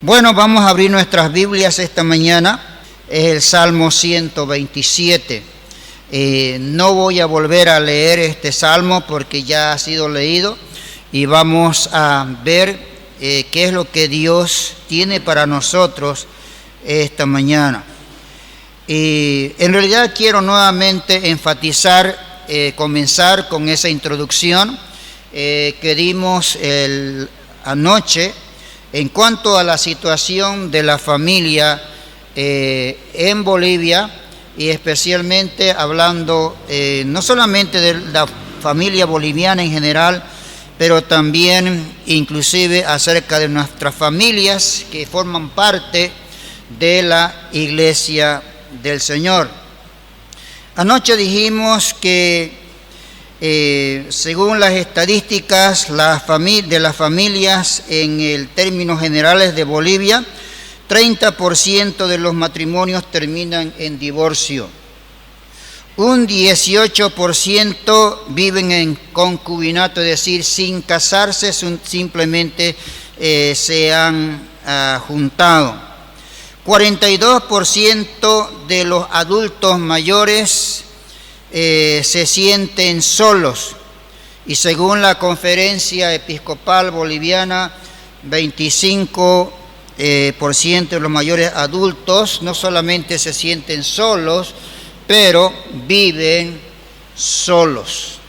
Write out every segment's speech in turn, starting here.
Bueno, vamos a abrir nuestras Biblias esta mañana. Es el Salmo 127. No voy a volver a leer este salmo porque ya ha sido leído y vamos a ver qué es lo que Dios tiene para nosotros esta mañana. En realidad quiero nuevamente enfatizar, comenzar con esa introducción que dimos anoche en cuanto a la situación de la familia en Bolivia, y especialmente hablando no solamente de la familia boliviana en general, pero también inclusive acerca de nuestras familias que forman parte de la Iglesia del Señor. Anoche dijimos que según las estadísticas de las familias en el términos generales de Bolivia, 30% de los matrimonios terminan en divorcio. Un 18% viven en concubinato, es decir, sin casarse, simplemente se han juntado. 42% de los adultos mayores se sienten solos, y según la Conferencia Episcopal Boliviana, 25% de los mayores adultos no solamente se sienten solos, pero viven solos.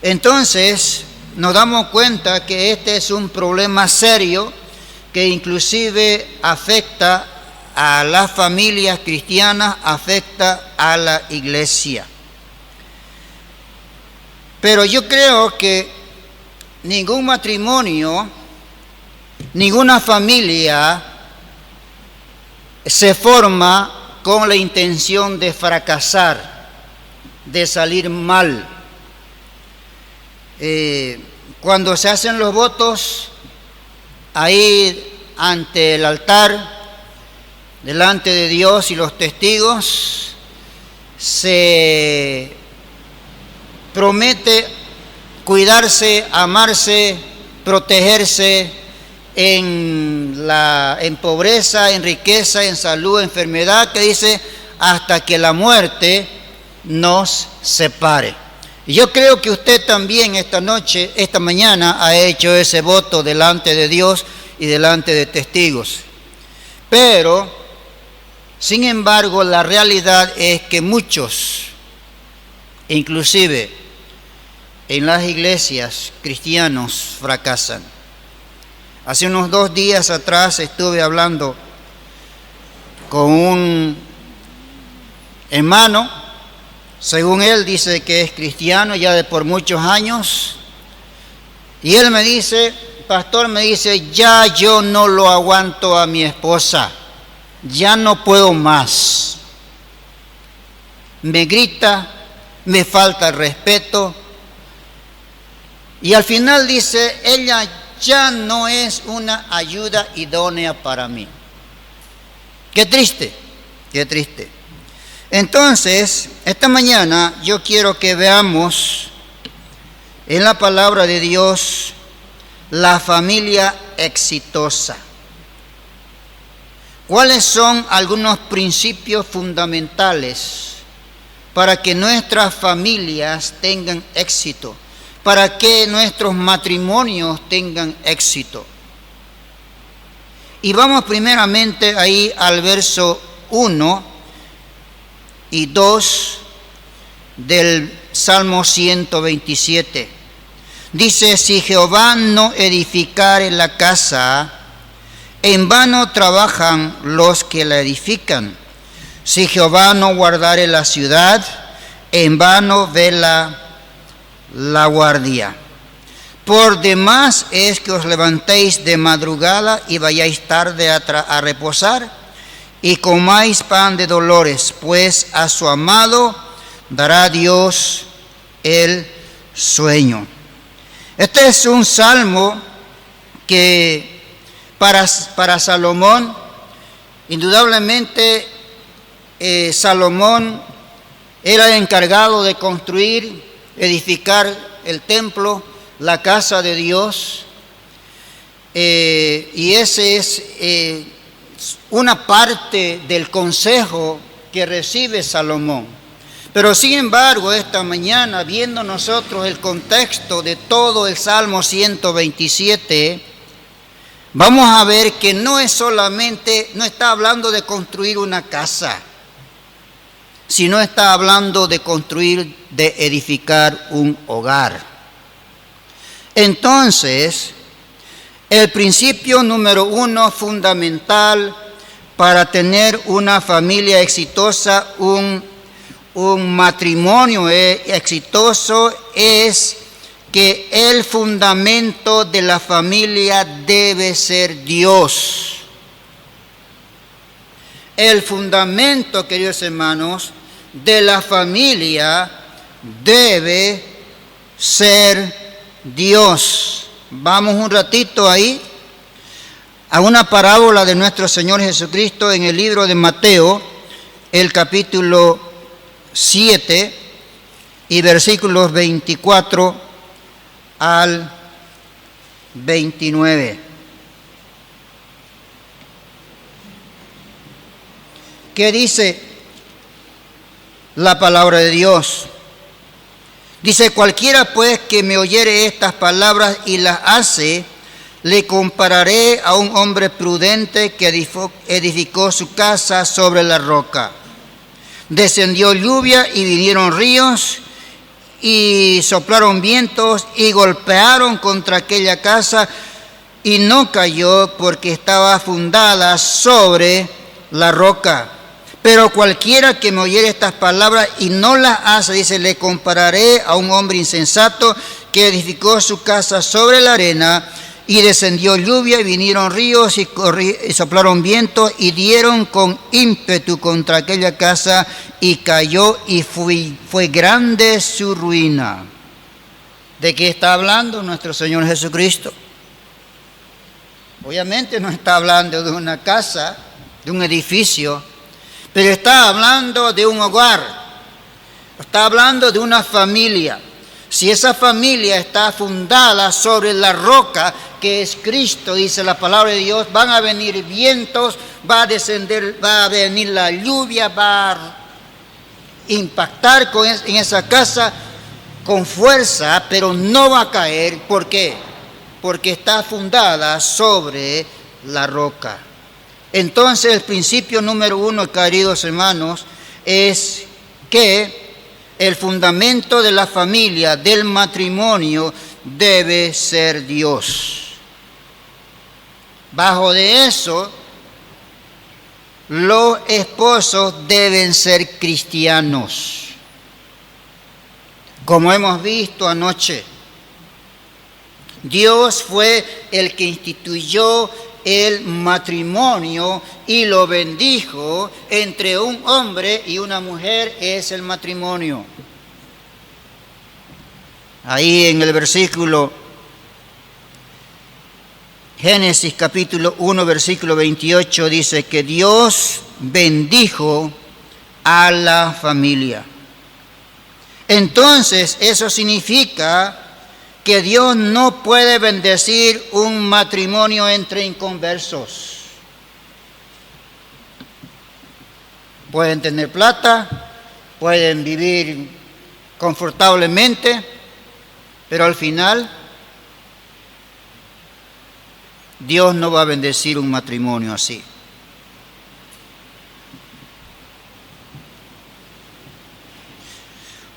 Entonces nos damos cuenta que este es un problema serio que inclusive afecta a las familias cristianas, afecta a la iglesia. Pero yo creo que ningún matrimonio, ninguna familia se forma con la intención de fracasar, de salir mal. Cuando se hacen los votos, ahí ante el altar, delante de Dios y los testigos, se promete cuidarse, amarse, protegerse en pobreza, en riqueza, en salud, enfermedad, que dice hasta que la muerte nos separe. Y yo creo que usted también esta mañana ha hecho ese voto delante de Dios y delante de testigos. Pero sin embargo, la realidad es que muchos, inclusive en las iglesias, cristianos fracasan. Hace unos 2 días atrás estuve hablando con un hermano. Según él dice que es cristiano ya de por muchos años, y él me dice, pastor, ya yo no lo aguanto a mi esposa. Ya no puedo más. Me grita, me falta el respeto. Y al final dice, ella ya no es una ayuda idónea para mí. Qué triste, qué triste. Entonces, esta mañana yo quiero que veamos en la palabra de Dios la familia exitosa. ¿Cuáles son algunos principios fundamentales para que nuestras familias tengan éxito? Para que nuestros matrimonios tengan éxito. Y vamos primeramente ahí al verso 1 y 2 del Salmo 127. Dice, si Jehová no edificare la casa, en vano trabajan los que la edifican. Si Jehová no guardare la ciudad, en vano vela la guardia. Por demás es que os levantéis de madrugada y vayáis tarde a reposar, y comáis pan de dolores, pues a su amado dará Dios el sueño. Este es un salmo que para Salomón, indudablemente Salomón era el encargado de edificar el templo, la casa de Dios. y ese es una parte del consejo que recibe Salomón. Pero sin embargo, esta mañana, viendo nosotros el contexto de todo el Salmo 127, vamos a ver que no está hablando de construir una casa, sino está hablando de edificar un hogar. Entonces, el principio número 1 fundamental para tener una familia exitosa, un matrimonio exitoso, es que el fundamento de la familia debe ser Dios. El fundamento, queridos hermanos, de la familia debe ser Dios. Vamos un ratito ahí a una parábola de nuestro Señor Jesucristo en el libro de Mateo, el capítulo 7 y versículos 24 al 29. ¿Qué dice la palabra de Dios? Dice: cualquiera pues que me oyere estas palabras y las hace, le compararé a un hombre prudente que edificó su casa sobre la roca. Descendió lluvia y vinieron ríos y soplaron vientos y golpearon contra aquella casa, y no cayó porque estaba fundada sobre la roca. Pero cualquiera que me oyere estas palabras y no las hace, dice, le compararé a un hombre insensato que edificó su casa sobre la arena, y descendió lluvia y vinieron ríos y soplaron vientos y dieron con ímpetu contra aquella casa, y cayó, y fue grande su ruina. ¿De qué está hablando nuestro Señor Jesucristo? Obviamente no está hablando de una casa, de un edificio, pero está hablando de un hogar, está hablando de una familia. Si esa familia está fundada sobre la roca que es Cristo, dice la palabra de Dios, van a venir vientos, va a venir la lluvia, va a impactar en esa casa con fuerza, pero no va a caer. ¿Por qué? Porque está fundada sobre la roca. Entonces, el principio número 1, queridos hermanos, es que el fundamento de la familia, del matrimonio, debe ser Dios. Bajo de eso, los esposos deben ser cristianos. Como hemos visto anoche, Dios fue el que instituyó el matrimonio y lo bendijo. Entre un hombre y una mujer es el matrimonio. Ahí en el versículo Génesis capítulo 1 versículo 28 dice que Dios bendijo a la familia. Entonces eso significa que Dios no puede bendecir un matrimonio entre inconversos. Pueden tener plata, pueden vivir confortablemente, pero al final Dios no va a bendecir un matrimonio así.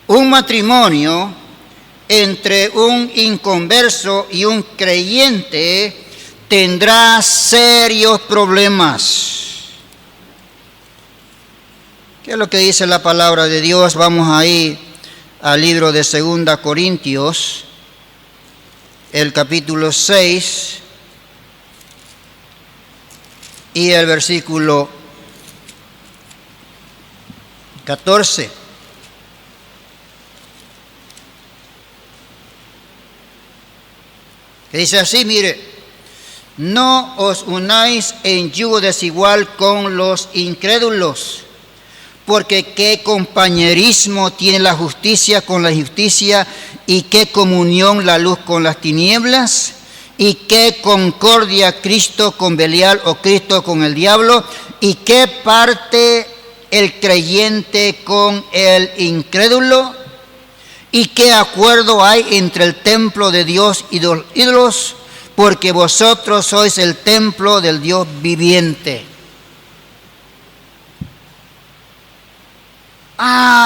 Un matrimonio entre un inconverso y un creyente tendrá serios problemas. ¿Qué es lo que dice la palabra de Dios? Vamos ahí al libro de 2 Corintios, el capítulo 6 y el versículo 14. Que dice así, mire: no os unáis en yugo desigual con los incrédulos, porque qué compañerismo tiene la justicia con la injusticia, y qué comunión la luz con las tinieblas. ¿Y qué concordia Cristo con Belial o Cristo con el diablo? ¿Y qué parte el creyente con el incrédulo? ¿Y qué acuerdo hay entre el templo de Dios y los ídolos? Porque vosotros sois el templo del Dios viviente.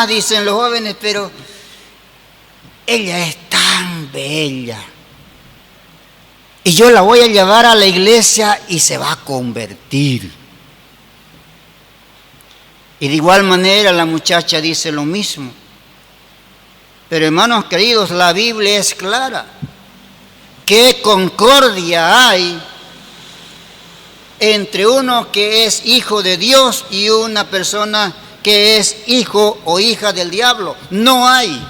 Dicen los jóvenes, pero ella es tan bella. Y yo la voy a llevar a la iglesia y se va a convertir. Y de igual manera la muchacha dice lo mismo. Pero hermanos queridos, la Biblia es clara. ¿Qué concordia hay entre uno que es hijo de Dios y una persona que es hijo o hija del diablo? No hay.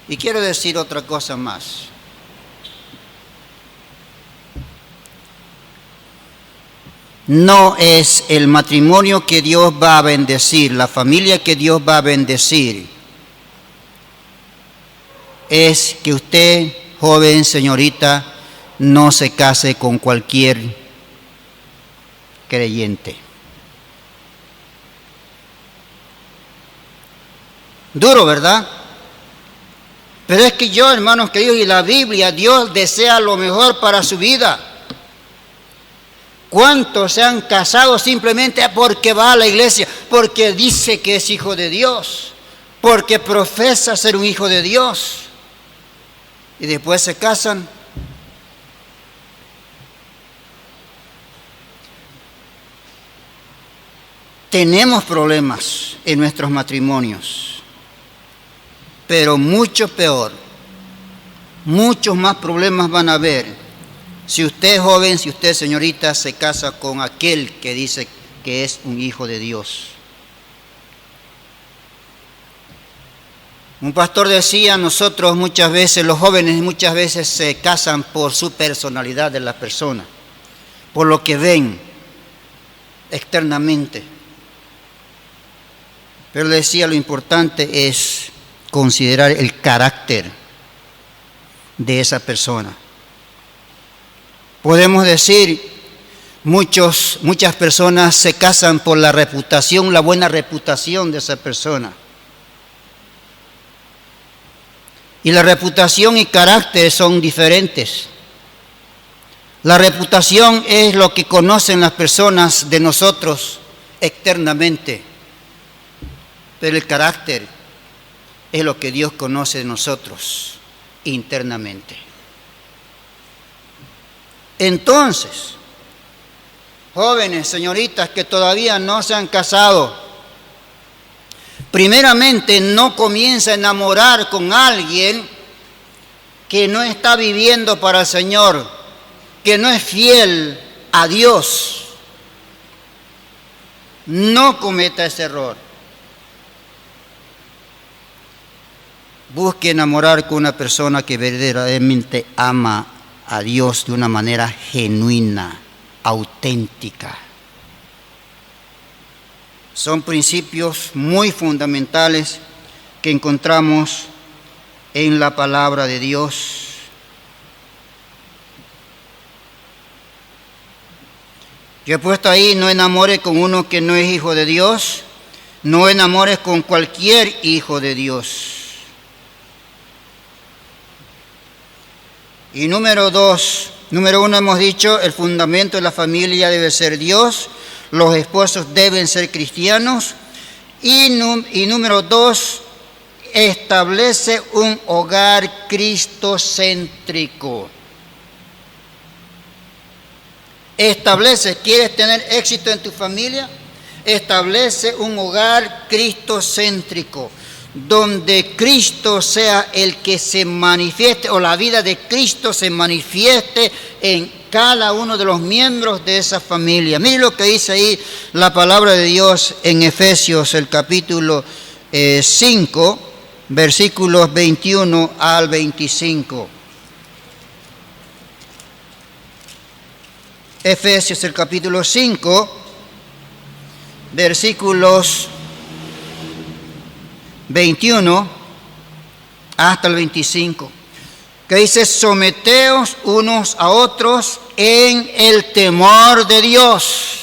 Y quiero decir otra cosa más. No es el matrimonio que Dios va a bendecir, la familia que Dios va a bendecir. Es que usted, joven, señorita, no se case con cualquier creyente. Duro, ¿verdad? Pero es que yo, hermanos queridos, y la Biblia, Dios desea lo mejor para su vida. ¿Cuántos se han casado simplemente porque va a la iglesia? Porque dice que es hijo de Dios, porque profesa ser un hijo de Dios. Y después se casan. Tenemos problemas en nuestros matrimonios. Pero mucho peor, muchos más problemas van a haber si usted joven, si usted señorita se casa con aquel que dice que es un hijo de Dios. Un pastor decía, nosotros muchas veces, los jóvenes muchas veces se casan por su personalidad de la persona, por lo que ven externamente. Pero le decía, lo importante es considerar el carácter de esa persona. Podemos decir, muchas personas se casan por la reputación, la buena reputación de esa persona. Y la reputación y carácter son diferentes. La reputación es lo que conocen las personas de nosotros externamente, pero el carácter es lo que Dios conoce de nosotros internamente. Entonces, jóvenes, señoritas que todavía no se han casado, primeramente no comienza a enamorar con alguien que no está viviendo para el Señor, que no es fiel a Dios. No cometa ese error. Busque enamorar con una persona que verdaderamente ama a Dios de una manera genuina, auténtica. Son principios muy fundamentales que encontramos en la palabra de Dios. Yo he puesto ahí, no enamores con uno que no es hijo de Dios, no enamores con cualquier hijo de Dios. Y número uno hemos dicho, el fundamento de la familia debe ser Dios, los esposos deben ser cristianos. Y número dos, establece un hogar cristocéntrico. ¿Quieres tener éxito en tu familia? Establece un hogar cristocéntrico, donde Cristo sea el que se manifieste, o la vida de Cristo se manifieste en cada uno de los miembros de esa familia. Mire lo que dice ahí la palabra de Dios en Efesios, el capítulo 5, versículos 21 al 25. Efesios, el capítulo 5, versículos 21 hasta el 25, que dice: someteos unos a otros en el temor de Dios.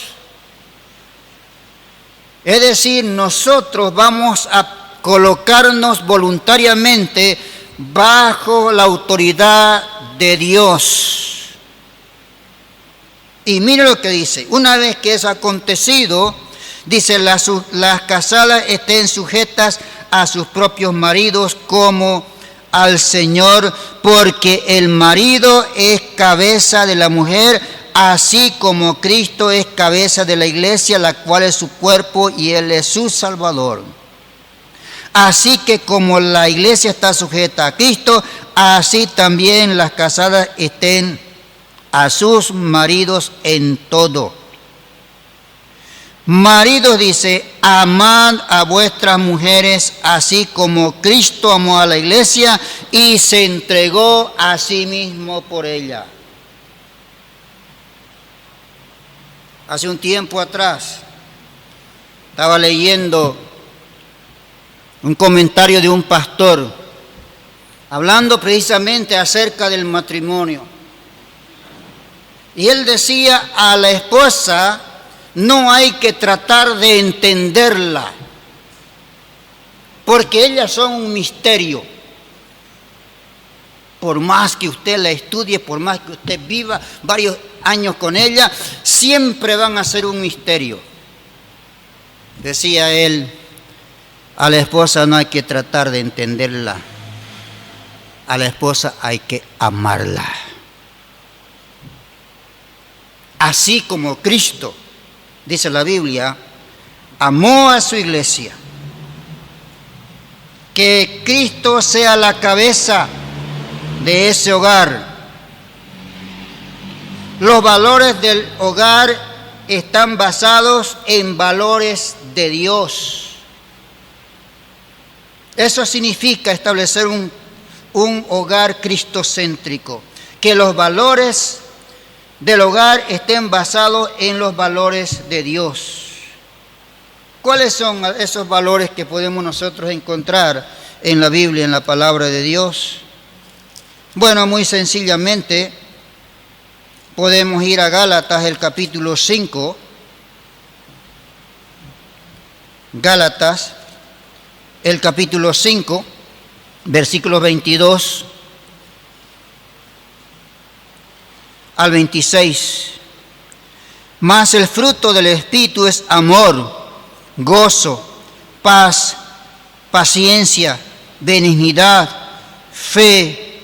Es decir, nosotros vamos a colocarnos voluntariamente bajo la autoridad de Dios. Y mire lo que dice: una vez que eso ha acontecido, dice, las casadas estén sujetas a sus propios maridos como al Señor, porque el marido es cabeza de la mujer, así como Cristo es cabeza de la iglesia, la cual es su cuerpo y Él es su Salvador. Así que como la iglesia está sujeta a Cristo, así también las casadas estén a sus maridos en todo. Maridos, dice, amad a vuestras mujeres, así como Cristo amó a la iglesia y se entregó a sí mismo por ella. Hace un tiempo atrás estaba leyendo un comentario de un pastor hablando precisamente acerca del matrimonio. Y él decía: a la esposa no hay que tratar de entenderla, porque ellas son un misterio. Por más que usted la estudie, por más que usted viva varios años con ella, siempre van a ser un misterio. Decía él: a la esposa no hay que tratar de entenderla, a la esposa hay que amarla. Así como Cristo, dice la Biblia, amó a su iglesia. Que Cristo sea la cabeza de ese hogar. Los valores del hogar están basados en valores de Dios. Eso significa establecer un hogar cristocéntrico, que los valores del hogar estén basados en los valores de Dios. ¿Cuáles son esos valores que podemos nosotros encontrar en la Biblia, en la palabra de Dios? Bueno, muy sencillamente podemos ir a Gálatas, el capítulo 5. Gálatas, el capítulo 5, versículos 22 al 26. Mas el fruto del Espíritu es amor, gozo, paz, paciencia, benignidad, fe,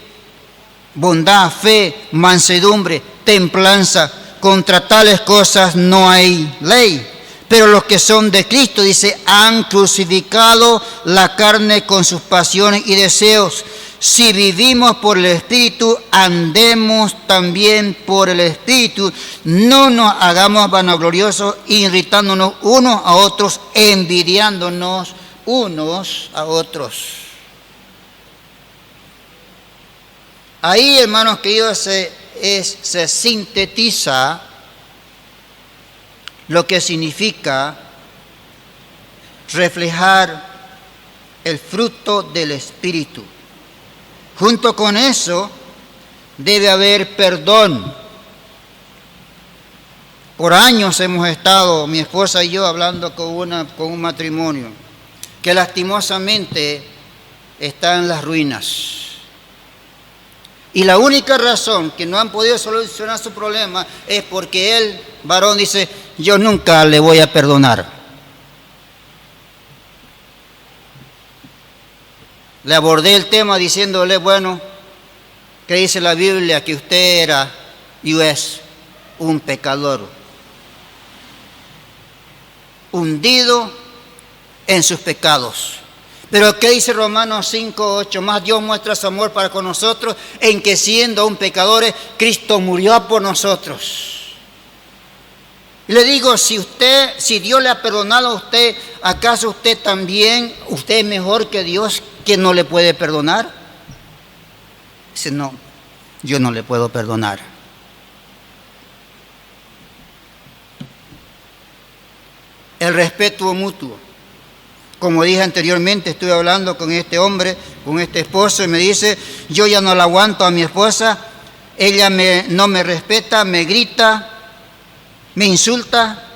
bondad, fe, mansedumbre, templanza. Contra tales cosas no hay ley. Pero los que son de Cristo, dice, han crucificado la carne con sus pasiones y deseos. Si vivimos por el Espíritu, andemos también por el Espíritu. No nos hagamos vanagloriosos, irritándonos unos a otros, envidiándonos unos a otros. Ahí, hermanos queridos, se sintetiza lo que significa reflejar el fruto del Espíritu. Junto con eso debe haber perdón. Por años hemos estado, mi esposa y yo, hablando con un matrimonio que lastimosamente está en las ruinas. Y la única razón que no han podido solucionar su problema es porque el varón dice: yo nunca le voy a perdonar. Le abordé el tema diciéndole: bueno, ¿qué dice la Biblia? Que usted era y es un pecador, hundido en sus pecados. Pero ¿qué dice Romanos 5:8? Más Dios muestra su amor para con nosotros, en que siendo aún pecadores, Cristo murió por nosotros. Y le digo, si Dios le ha perdonado a usted, ¿acaso usted es mejor que Dios, que no le puede perdonar? Dice: no, yo no le puedo perdonar. El respeto mutuo. Como dije anteriormente, estuve hablando con este hombre, con este esposo, y me dice, yo ya no la aguanto a mi esposa, ella no me respeta, me grita, me insulta,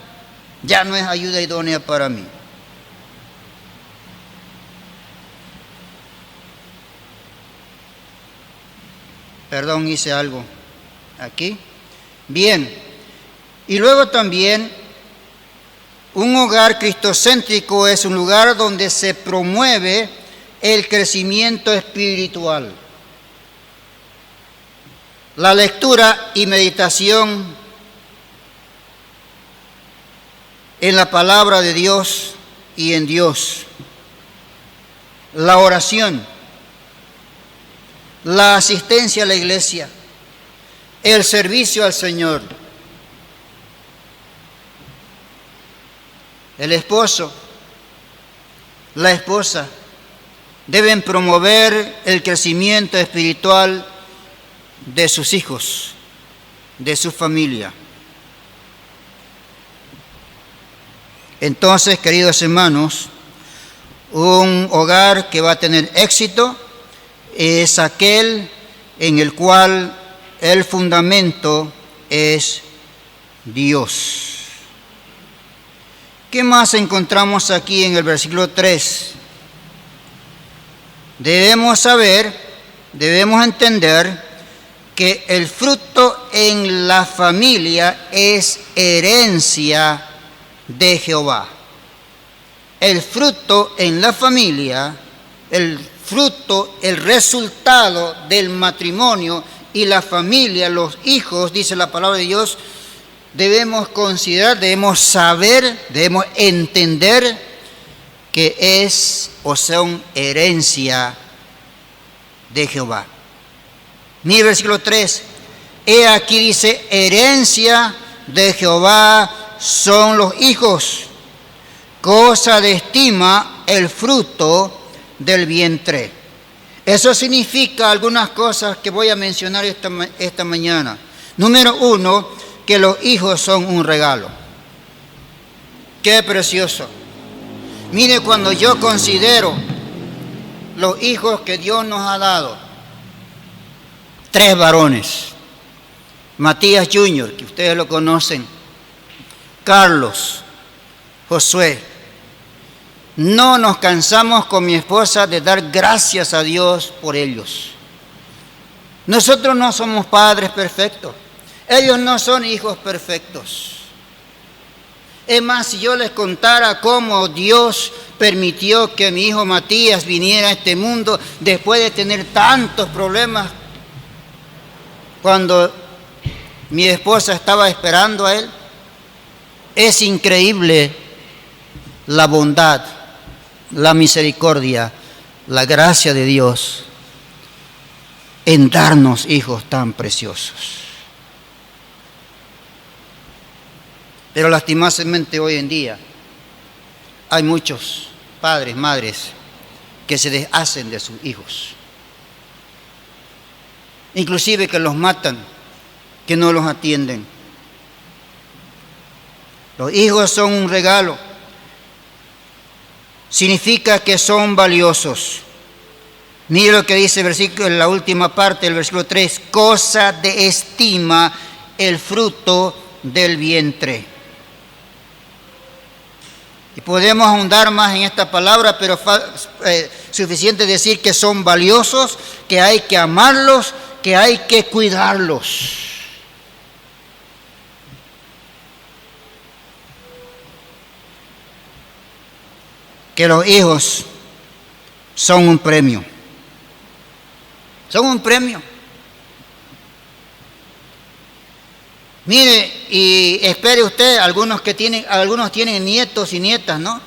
ya no es ayuda idónea para mí. Perdón, hice algo aquí. Bien, y luego también un hogar cristocéntrico es un lugar donde se promueve el crecimiento espiritual. La lectura y meditación en la palabra de Dios y en Dios. La oración, la asistencia a la iglesia, el servicio al Señor. El esposo, la esposa deben promover el crecimiento espiritual de sus hijos, de su familia. Entonces, queridos hermanos, un hogar que va a tener éxito es aquel en el cual el fundamento es Dios. ¿Qué más encontramos aquí en el versículo 3? Debemos saber, debemos entender que el fruto en la familia es herencia de Jehová. El fruto en la familia, el resultado del matrimonio y la familia, los hijos, dice la palabra de Dios, debemos considerar, debemos saber, debemos entender que es o son herencia de Jehová. Mira el versículo 3. He aquí dice, herencia de Jehová son los hijos, cosa de estima el fruto del vientre. Eso significa algunas cosas que voy a mencionar esta mañana. Número 1, que los hijos son un regalo. ¡Qué precioso! Mire, cuando yo considero los hijos que Dios nos ha dado, 3 varones, Matías Jr., que ustedes lo conocen, Carlos, Josué, no nos cansamos con mi esposa de dar gracias a Dios por ellos. Nosotros no somos padres perfectos. Ellos no son hijos perfectos. Es más, si yo les contara cómo Dios permitió que mi hijo Matías viniera a este mundo después de tener tantos problemas, cuando mi esposa estaba esperando a él, es increíble la bondad, la misericordia, la gracia de Dios en darnos hijos tan preciosos. Pero lastimosamente hoy en día hay muchos padres, madres que se deshacen de sus hijos. Inclusive que los matan, que no los atienden. Los hijos son un regalo. Significa que son valiosos. Mire lo que dice el versículo, en la última parte del versículo 3, cosa de estima el fruto del vientre. Y podemos ahondar más en esta palabra, pero suficiente decir que son valiosos, que hay que amarlos, que hay que cuidarlos. Que los hijos son un premio. Son un premio. Mire, y espere usted, algunos tienen nietos y nietas, ¿no?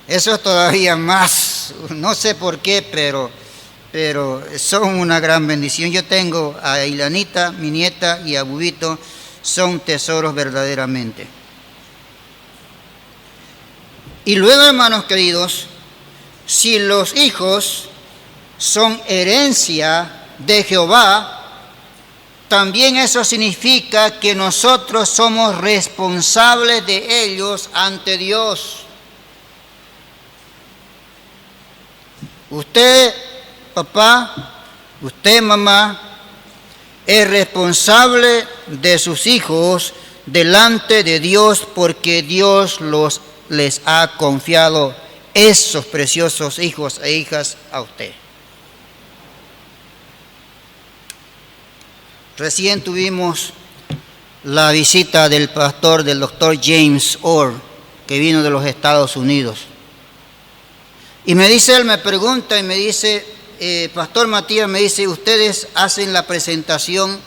Eso es todavía más, no sé por qué, pero son una gran bendición. Yo tengo a Ilanita, mi nieta, y a Bubito, son tesoros verdaderamente. Y luego, hermanos queridos, si los hijos son herencia de Jehová, también eso significa que nosotros somos responsables de ellos ante Dios. Usted, papá, usted, mamá, es responsable de sus hijos delante de Dios porque Dios les ha confiado esos preciosos hijos e hijas a usted. Recién tuvimos la visita del pastor, del doctor James Orr, que vino de los Estados Unidos. Y me dice, él me pregunta y me dice, Pastor Matías, me dice, ¿ustedes hacen la presentación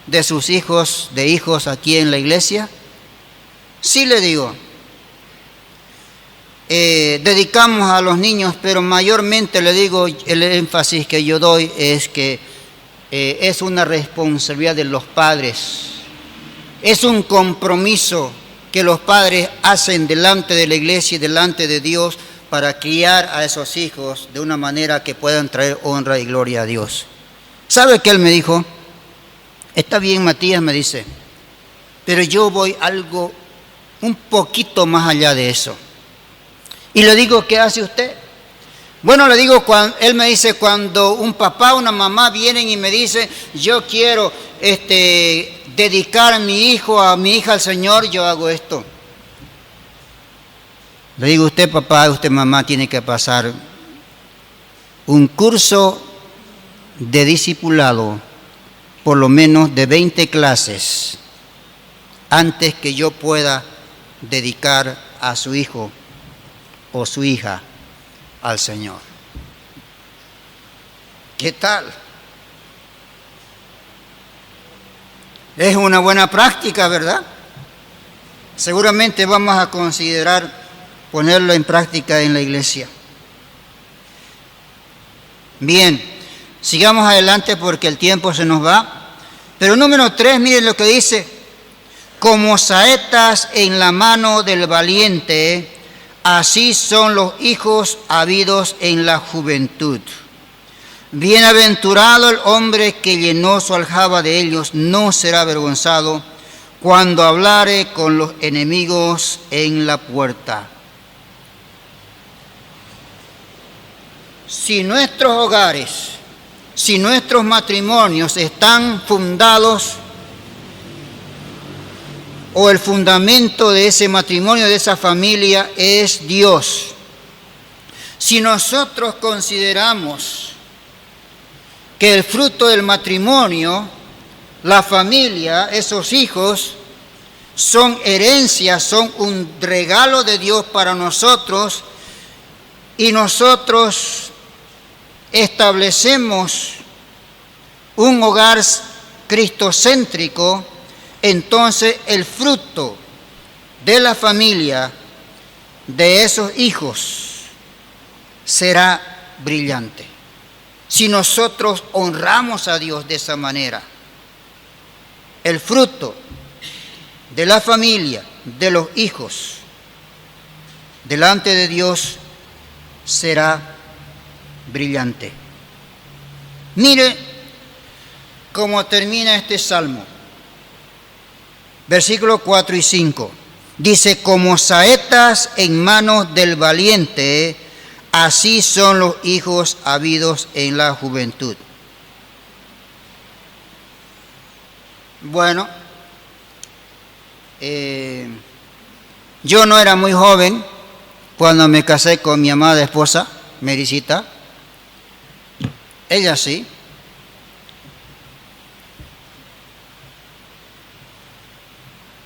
de sus hijos, de hijos aquí en la iglesia? Sí, le digo. Dedicamos a los niños, pero mayormente le digo, el énfasis que yo doy es que es una responsabilidad de los padres. Es un compromiso que los padres hacen delante de la iglesia y delante de Dios para criar a esos hijos de una manera que puedan traer honra y gloria a Dios. ¿Sabe qué él me dijo? Está bien, Matías, me dice, pero yo voy algo un poquito más allá de eso. Y le digo, ¿qué hace usted? Bueno, le digo, él me dice, cuando un papá o una mamá vienen y me dicen, yo quiero dedicar a mi hijo, a mi hija al Señor, yo hago esto. Le digo, usted papá, usted mamá tiene que pasar un curso de discipulado, por lo menos de 20 clases, antes que yo pueda dedicar a su hijo o su hija al Señor. ¿Qué tal? Es una buena práctica, ¿verdad? Seguramente vamos a considerar ponerlo en práctica en la iglesia. Bien, sigamos adelante porque el tiempo se nos va. Pero número 3, miren lo que dice: como saetas en la mano del valiente, así son los hijos habidos en la juventud. Bienaventurado el hombre que llenó su aljaba de ellos, no será avergonzado cuando hablare con los enemigos en la puerta. Si nuestros hogares, si nuestros matrimonios están fundados, o el fundamento de ese matrimonio, de esa familia, es Dios. Si nosotros consideramos que el fruto del matrimonio, la familia, esos hijos, son herencias, son un regalo de Dios para nosotros, y nosotros establecemos un hogar cristocéntrico, entonces el fruto de la familia, de esos hijos, será brillante. Si nosotros honramos a Dios de esa manera, el fruto de la familia, de los hijos, delante de Dios será brillante. Mire cómo termina este salmo. Versículos 4 y 5. Dice, como saetas en manos del valiente, así son los hijos habidos en la juventud. Bueno, yo no era muy joven cuando me casé con mi amada esposa, Mericita. Ella sí.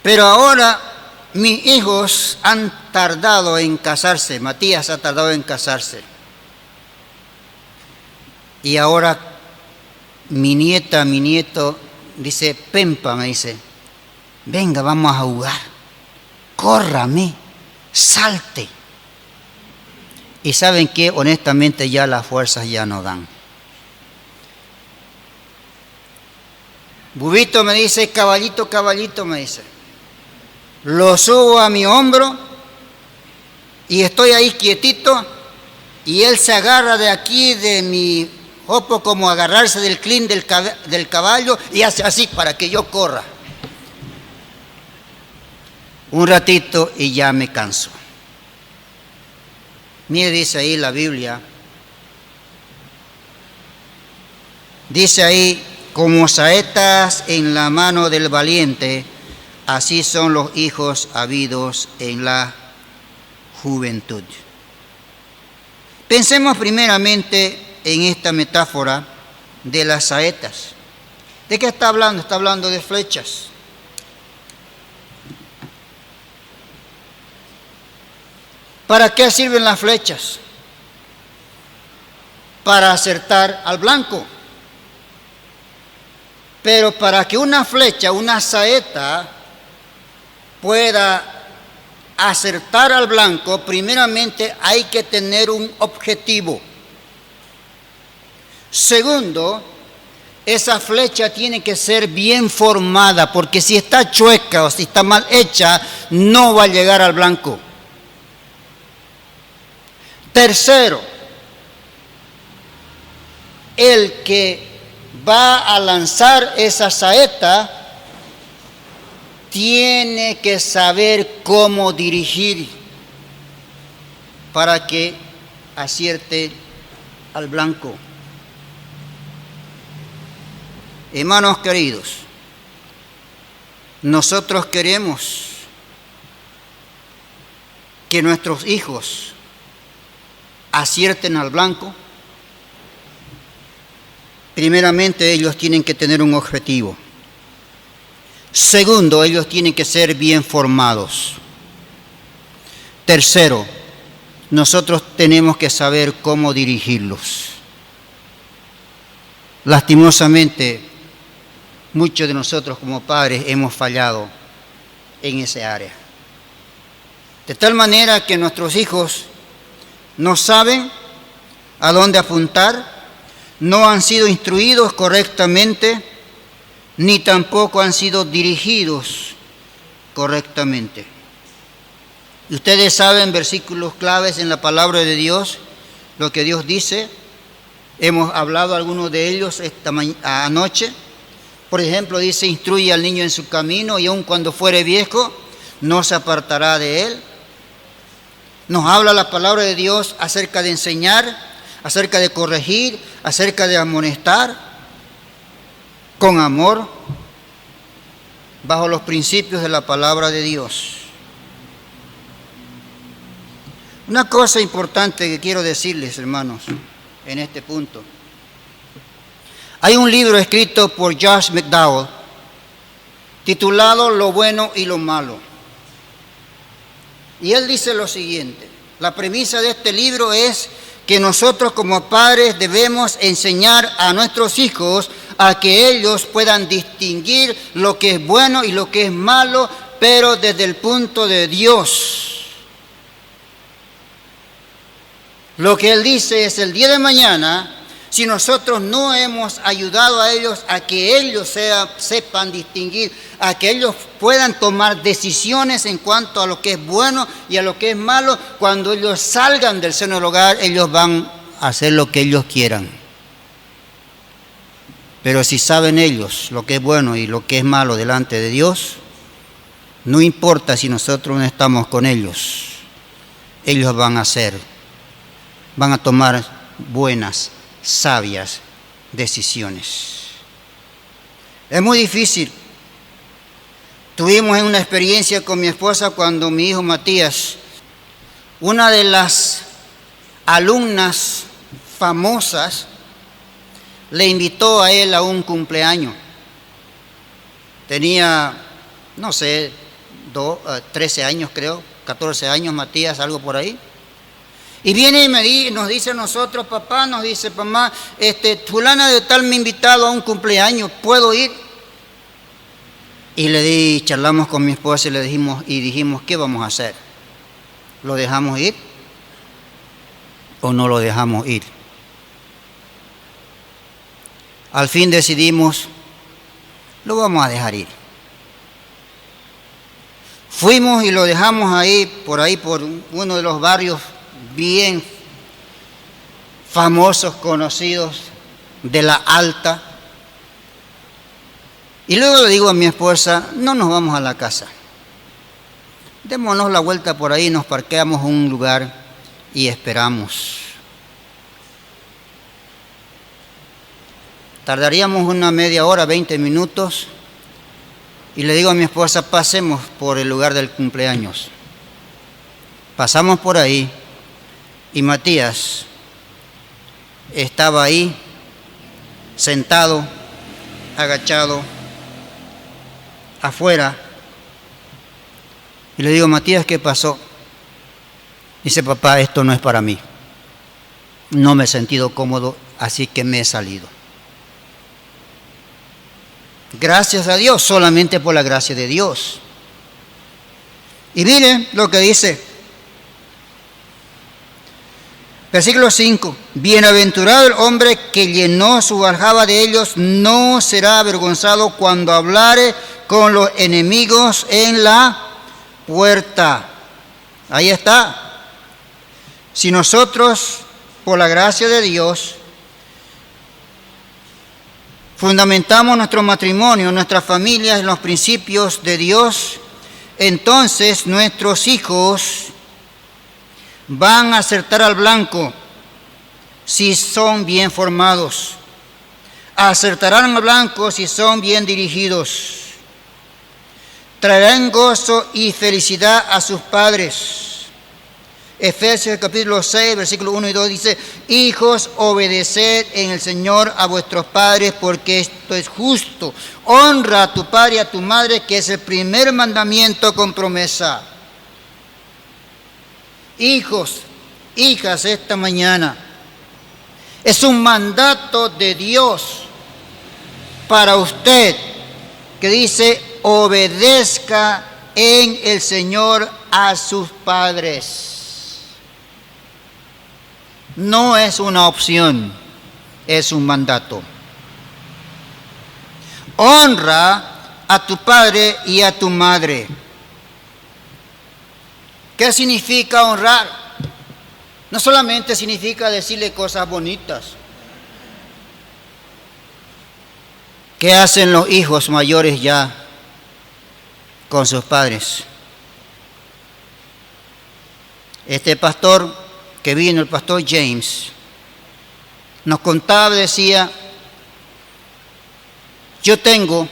Pero ahora mis hijos han tardado en casarse. Matías ha tardado en casarse. Y ahora mi nieto, dice, Pempa, me dice, venga, vamos a jugar. Córrame, salte. Y ¿saben qué? Honestamente ya las fuerzas ya no dan. Bubito me dice, caballito, me dice. Lo subo a mi hombro y estoy ahí quietito y él se agarra de aquí de mi hopo como agarrarse del crin del caballo y hace así para que yo corra. Un ratito y ya me canso. Mire, dice ahí la Biblia, Dice ahí, como saetas en la mano del valiente, así son los hijos habidos en la juventud. Pensemos primeramente en esta metáfora de las saetas. ¿De qué está hablando? Está hablando de flechas. ¿Para qué sirven las flechas? Para acertar al blanco. Pero para que una flecha, una saeta, pueda acertar al blanco, primeramente hay que tener un objetivo. Segundo, esa flecha tiene que ser bien formada, porque si está chueca o si está mal hecha, no va a llegar al blanco. Tercero, el que va a lanzar esa saeta tiene que saber cómo dirigir para que acierte al blanco. Hermanos queridos, nosotros queremos que nuestros hijos acierten al blanco. Primeramente, ellos tienen que tener un objetivo. Segundo, ellos tienen que ser bien formados. Tercero, nosotros tenemos que saber cómo dirigirlos. Lastimosamente, muchos de nosotros como padres hemos fallado en esa área. De tal manera que nuestros hijos no saben a dónde apuntar, no han sido instruidos correctamente, ni tampoco han sido dirigidos correctamente. Y ustedes saben versículos claves en la palabra de Dios, lo que Dios dice. Hemos hablado algunos de ellos esta anoche. Por ejemplo, dice, instruye al niño en su camino y aun cuando fuere viejo, no se apartará de él. Nos habla la palabra de Dios acerca de enseñar, acerca de corregir, acerca de amonestar con amor, bajo los principios de la palabra de Dios. Una cosa importante que quiero decirles, hermanos, en este punto. Hay un libro escrito por Josh McDowell titulado Lo bueno y lo malo. Y él dice lo siguiente: la premisa de este libro es que nosotros como padres debemos enseñar a nuestros hijos a que ellos puedan distinguir lo que es bueno y lo que es malo, pero desde el punto de Dios. Lo que él dice es, el día de mañana, si nosotros no hemos ayudado a ellos a que ellos sepan distinguir, a que ellos puedan tomar decisiones en cuanto a lo que es bueno y a lo que es malo, cuando ellos salgan del seno del hogar, ellos van a hacer lo que ellos quieran. Pero si saben ellos lo que es bueno y lo que es malo delante de Dios, no importa si nosotros no estamos con ellos, ellos van a tomar buenas, sabias decisiones. Es muy difícil. Tuvimos una experiencia con mi esposa cuando mi hijo Matías, una de las alumnas famosas, le invitó a él a un cumpleaños. Tenía, no sé, 13 años creo, 14 años Matías, algo por ahí. Y viene y nos dice a nosotros, papá, nos dice, mamá, fulana de tal me ha invitado a un cumpleaños, ¿puedo ir? Y charlamos con mi esposa y dijimos, ¿qué vamos a hacer? ¿Lo dejamos ir o no lo dejamos ir? Al fin decidimos, lo vamos a dejar ir. Fuimos y lo dejamos por uno de los barrios bien famosos, conocidos de la Alta. Y luego le digo a mi esposa, no nos vamos a la casa. Démonos la vuelta por ahí, nos parqueamos en un lugar y esperamos. Tardaríamos una media hora, 20 minutos, y le digo a mi esposa, pasemos por el lugar del cumpleaños. Pasamos por ahí, y Matías estaba ahí, sentado, agachado, afuera. Y le digo, Matías, ¿qué pasó? Dice, papá, esto no es para mí. No me he sentido cómodo, así que me he salido. Gracias a Dios, solamente por la gracia de Dios. Y miren lo que dice. Versículo 5. Bienaventurado el hombre que llenó su aljaba de ellos, no será avergonzado cuando hablare con los enemigos en la puerta. Ahí está. Si nosotros, por la gracia de Dios, fundamentamos nuestro matrimonio, nuestras familias en los principios de Dios, entonces nuestros hijos van a acertar al blanco si son bien formados. Acertarán al blanco si son bien dirigidos. Traerán gozo y felicidad a sus padres. Efesios capítulo 6, versículos 1 y 2 dice, hijos, obedeced en el Señor a vuestros padres, porque esto es justo. Honra a tu padre y a tu madre, que es el primer mandamiento con promesa. Hijos, hijas, esta mañana es un mandato de Dios para usted, que dice, obedezca en el Señor a sus padres. No es una opción, es un mandato. Honra a tu padre y a tu madre. ¿Qué significa honrar? No solamente significa decirle cosas bonitas. ¿Qué hacen los hijos mayores ya con sus padres? Este pastor que vino, el pastor James, nos contaba, decía, yo tengo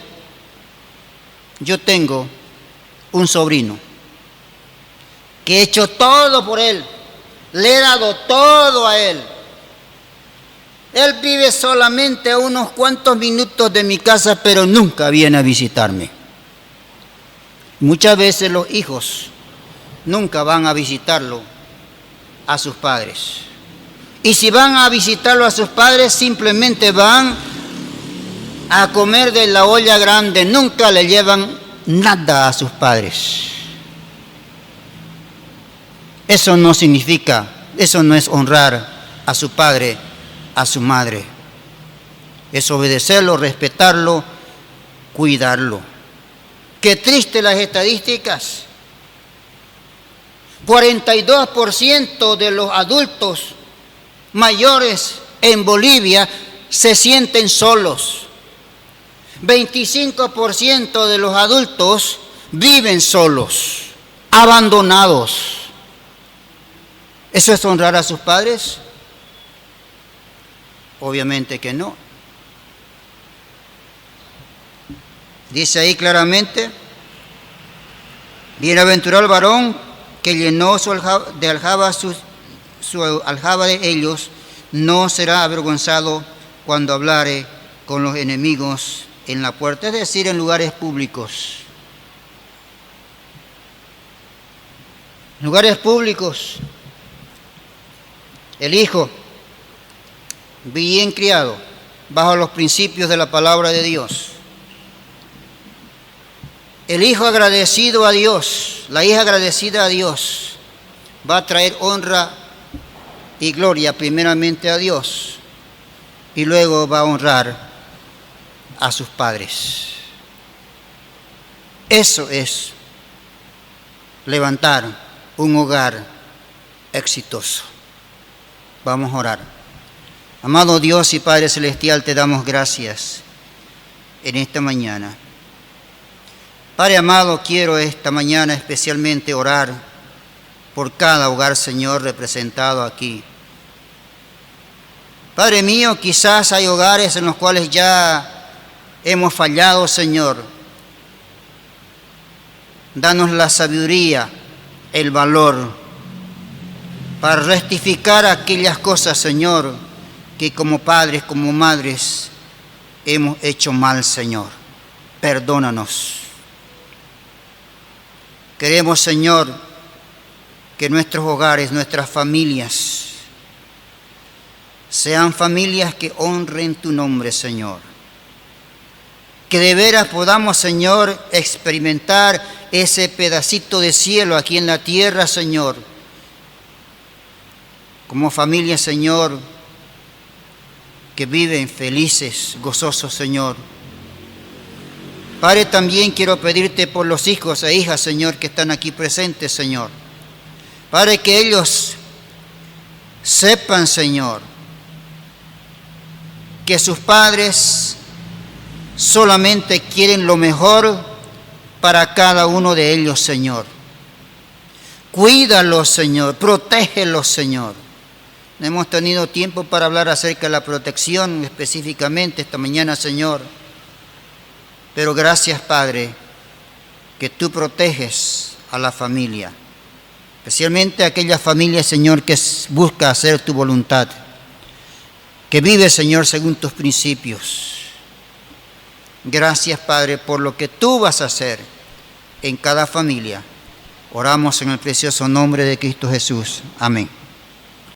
un sobrino que he hecho todo por él, le he dado todo a él. Él vive solamente a unos cuantos minutos de mi casa, pero nunca viene a visitarme. Muchas veces los hijos nunca van a visitarlo a sus padres. Y si van a visitarlo a sus padres, simplemente van a comer de la olla grande, nunca le llevan nada a sus padres. Eso no significa, eso no es honrar a su padre, a su madre. Es obedecerlo, respetarlo, cuidarlo. Qué triste las estadísticas. 42% de los adultos mayores en Bolivia se sienten solos. 25% de los adultos viven solos, abandonados. ¿Eso es honrar a sus padres? Obviamente que no. Dice ahí claramente, bienaventurado el varón que llenó su aljaba de ellos, no será avergonzado cuando hablare con los enemigos en la puerta, es decir, en lugares públicos. Lugares públicos. El hijo, bien criado, bajo los principios de la palabra de Dios. El hijo agradecido a Dios, la hija agradecida a Dios, va a traer honra y gloria primeramente a Dios y luego va a honrar a sus padres. Eso es levantar un hogar exitoso. Vamos a orar. Amado Dios y Padre Celestial, te damos gracias en esta mañana. Padre amado, quiero esta mañana especialmente orar por cada hogar, Señor, representado aquí. Padre mío, quizás hay hogares en los cuales ya hemos fallado, Señor. Danos la sabiduría, el valor, para rectificar aquellas cosas, Señor, que como padres, como madres, hemos hecho mal, Señor. Perdónanos. Queremos, Señor, que nuestros hogares, nuestras familias, sean familias que honren tu nombre, Señor. Que de veras podamos, Señor, experimentar ese pedacito de cielo aquí en la tierra, Señor. Como familia, Señor, que viven felices, gozosos, Señor. Padre, también quiero pedirte por los hijos e hijas, Señor, que están aquí presentes, Señor. Padre, que ellos sepan, Señor, que sus padres solamente quieren lo mejor para cada uno de ellos, Señor. Cuídalos, Señor, protégelos, Señor. No hemos tenido tiempo para hablar acerca de la protección específicamente esta mañana, Señor. Pero gracias, Padre, que tú proteges a la familia, especialmente a aquella familia, Señor, que busca hacer tu voluntad, que vive, Señor, según tus principios. Gracias, Padre, por lo que tú vas a hacer en cada familia. Oramos en el precioso nombre de Cristo Jesús. Amén.